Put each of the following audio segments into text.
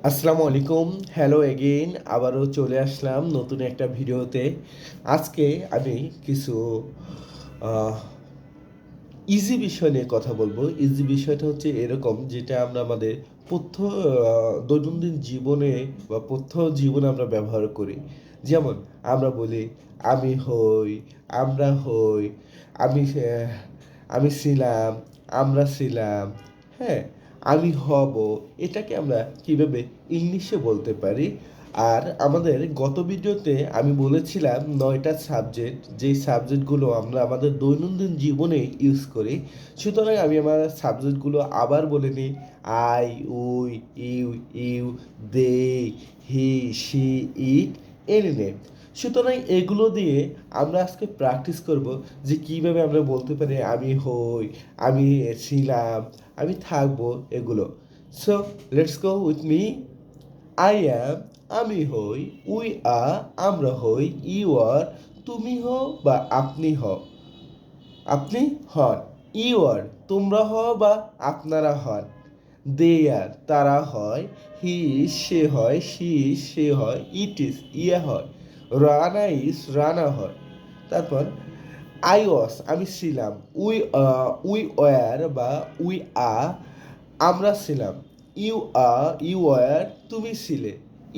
আসসালামু আলাইকুম, hello again. আবারও চলে আসলাম নতুন একটা ভিডিওতে। আজকে আমি কিছু আহ, ইজি বিষয় নিয়ে কথা বলবো। ইজি বিষয়টা হচ্ছে এরকম, যেটা আমরা আমাদের দৈনন্দিন জীবনে বা জীবনে আমরা ব্যবহার করি। যেমন আমরা বলি আমি হই, আমরা হই, আমি আমি ছিলাম, আমরা ছিলাম, হ্যাঁ, আমি হব। এটাকে আমরা কিভাবে ইংলিশে বলতে পারি? আর আমাদের গত ভিডিওতে আমি বলেছিলাম 9টা সাবজেক্ট, যেই সাবজেক্টগুলো আমরা আমাদের দৈনন্দিন জীবনে ইউজ করি। সুতরাং আমি আমার সাবজেক্টগুলো আবার বলে নিই। I, we, you, you, they, he, she, it, any. সুতরাং এগুলো দিয়ে আমরা আজকে প্র্যাকটিস করব যে কিভাবে আমরা বলতে পারি আমি হই, আমি ছিলাম, আমি থাকবো, এগুলো। So let's go with me. I am, আমি হই, উই আর, আমরা হই, ইউ আর, তুমি হও বা আপনি হও, আপনি হন, ইউ আর, তোমরা হও বা আপনারা হন, দে আর, তারা হয়, হি ইজ, সে হয়, শি ইজ, সে হয়, ইট ইজ, ইয়া হয়, রানা ইজ, রানা হয়। তারপর আই ওয়াস, আমি ছিলাম, উই ওয়ার বা উই আর, আমরা ছিলাম, ইউ ওয়ার, তুমি ছিলে,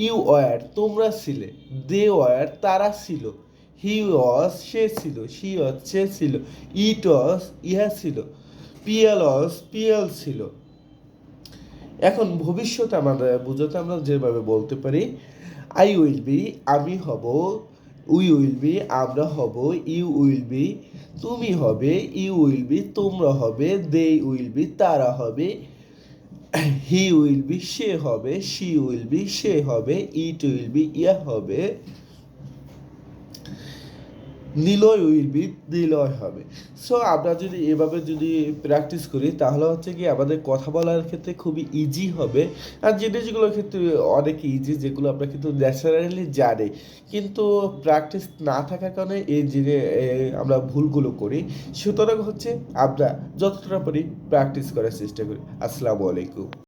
ইউ ওয়ার, তোমরা ছিলে, দে ওয়ার, তারা ছিল, হি ওয়াস, সে ছিল, শি ওয়াস, সে ছিল, ইট ওয়াস, ইহা ছিল, পিএল ওয়াস, পিএল ছিল। এখন ভবিষ্যতে আমাদের বোঝাতে আমরা যেভাবে বলতে পারি, আই উইল বি, আমি হব, উই উইল বি, আমরা হব, ইউ উইল বি, তুমি হবে, ইউ উইল বি, তোমরা হবে, দে উইল বি, তারা হবে, হি উইল বি, সে হবে, শি উইল বি, সে হবে, ইট উইল বি, ইয়া হবে, নিলয় উইল বি, নিলয় হবে। সো আমরা যদি এভাবে প্র্যাকটিস করি, তাহলে হচ্ছে কি আমাদের কথা বলার ক্ষেত্রে খুবই ইজি হবে। আর জিনিসগুলোর ক্ষেত্রে অনেক ইজি, যেগুলো আমরা কিন্তু ন্যাচারালি জানি, কিন্তু প্র্যাকটিস না থাকার কারণে আমরা ভুলগুলো করি। সুতরাং হচ্ছে আমরা যতটা পারি প্র্যাকটিস করার চেষ্টা করি। আসসালামু আলাইকুম।